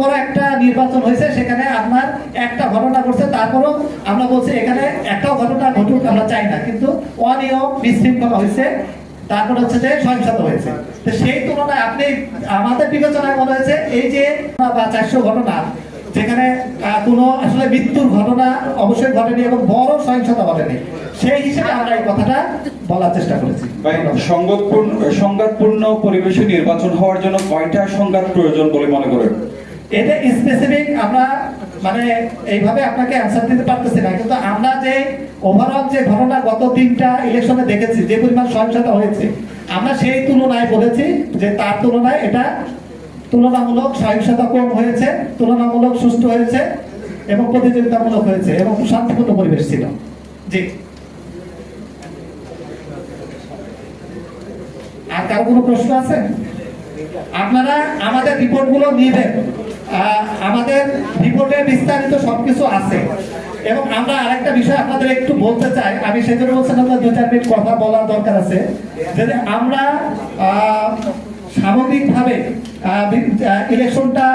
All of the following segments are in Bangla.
বড় একটা নির্বাচন হয়েছে, সেখানে আপনার একটা ঘটনা ঘটছে, তারপরও আমরা বলছি এখানে একটাও ঘটনা ঘটুক আমরা চাই না, কিন্তু অনিয়ম বিশৃঙ্খলা হয়েছে, তারপর হচ্ছে যে সহিংসতা হয়েছে। তো সেই তুলনায় আপনি আমাদের বিবেচনায় মনে হয়েছে এই যে বা 400 ঘটনা যেখানে কোনো আসলে মৃত্যুর ঘটনা অবশ্যই ঘটেনি এবং বড় সহিংসতা ঘটেনি, সেই হিসেবে আমরা এই কথাটা বলার চেষ্টা করেছি। সংঘাতপূর্ণ পরিবেশে নির্বাচন হওয়ার জন্য কয়টা সংঘাত প্রয়োজন বলে মনে করেন? এটা স্পেসিফিক আমরা মানে এইভাবে আপনাকে অ্যান্সার দিতে পারতেছি না, কিন্তু আমরা যে ওভারঅল যে ঘটনা গত 3টা ইলেকশনে দেখেছি যে পরিমাণ সহিংসতা হয়েছে, আমরা সেই তুলনায় বলেছি যে তার তুলনায় এটা তুলনামূলক সহিংসতা কম হয়েছে, তুলনামূলক সুষ্ঠু হয়েছে এবং প্রতিযোগিতামূলক হয়েছে এবং শান্তিপূর্ণ পরিবেশ ছিল। জি, আর কারো কোনো প্রশ্ন আছে? আপনারা আমাদের রিপোর্টগুলো নিবেন, আমাদের রিপোর্টে বিস্তারিত সবকিছু আছে। এবং আমরা আরেকটা বিষয় আপনাদের একটু বলতে চাই, আমি সেজন্য বলছিলাম আপনার 2-4 মিনিট কথা বলার দরকার আছে, যে আমরা সামগ্রিকভাবে ইলেকশনটা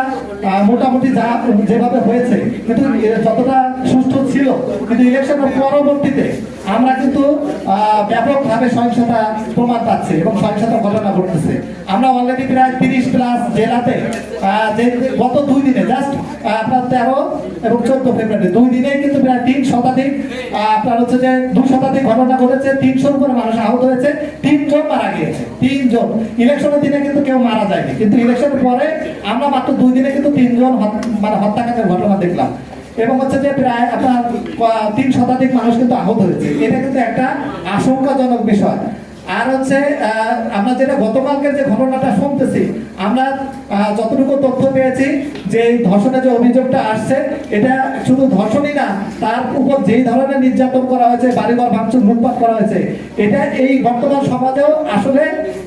মোটামুটি যেভাবে হয়েছে, কিন্তু যতটা সুষ্ঠু ছিল, কিন্তু ইলেকশনের পরবর্তীতে আমরা কিন্তু ব্যাপকভাবে সহিংসতা প্রমাণ পাচ্ছি এবং সহিংসতা ঘটনা ঘটতেছে। আমরা অলরেডি প্রায় 30+ জেলাতে যে গত 2 দিনে জাস্ট আপনার 13 এবং 14 ফেব্রুয়ারি 2 দিনে কিন্তু প্রায় 3 শতাধিক আপনার হচ্ছে যে 2 শতাধিক ঘটনা ঘটেছে, 300-র উপরে মানুষ আহত হয়েছে, 3 জন মারা গিয়েছে। 3 জন। ইলেকশনের দিনে কিন্তু কেউ মারা যায়নি, কিন্তু ইলেকশনের পরে আমরা মাত্র 2 দিনে কিন্তু 3 জন মানে হত্যাকাণ্ডের ঘটনা দেখলাম এবং হচ্ছে যে প্রায় আপনার 3 শতাধিক মানুষ কিন্তু আহত হয়েছে। এটা কিন্তু একটা আশঙ্কাজনক বিষয়। আর হচ্ছে আমরা যেটা গতকালকে যে ঘটনাটা শুনতেছি, আমরা যতটুকু তথ্য পেয়েছি যে ধর্ষণের যে অভিযোগটা আসছে, এটা শুধু ধর্ষণই না, তার উপর যেই ধরনের নির্যাতন করা হয়েছে, বাড়িঘর ভাঙচুর লুটপাট করা হয়েছে, এটা এই বর্তমান সমাজেও আসলে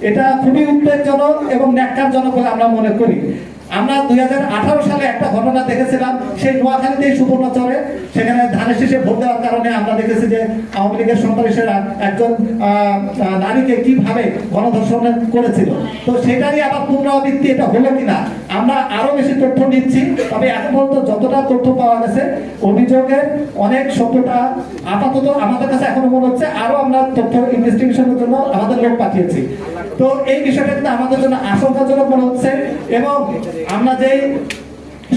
এটা খুবই উদ্বেগজনক এবং ন্যাক্কারজনক বলে আমরা মনে করি। আমরা 2018 সালে একটা ঘটনা দেখেছিলাম, সেই নোয়াখালীতে সুবর্ণচরে, সেখানে ধানের শীষে ভোট দেওয়ার কারণে আমরা দেখেছি যে আওয়ামী লীগের সন্ত্রাসীরা একজন নারীকে কিভাবে গণধর্ষণ করেছিল। তো সেটারই আবার পুনরাবৃত্তি এটা হলো কিনা আমরা আরো বেশি তথ্য নিচ্ছি, তবে এখন পর্যন্ত যতটা তথ্য পাওয়া গেছে অভিযোগের অনেক সত্যতা আপাতত আমাদের কাছে এখনো মনে হচ্ছে। আরো আমরা তথ্য ইনভেস্টিগেশনের জন্য আমাদের লোক পাঠিয়েছি। তো এই বিষয়টা কিন্তু আমাদের জন্য আশঙ্কাজনক মনে হচ্ছে এবং আমরা যে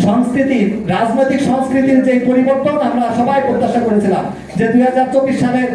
সংস্কৃতি, রাজনৈতিক সংস্কৃতির যে পরিবর্তন আমরা সবাই প্রত্যাশা করেছিলাম যে 2024 সালের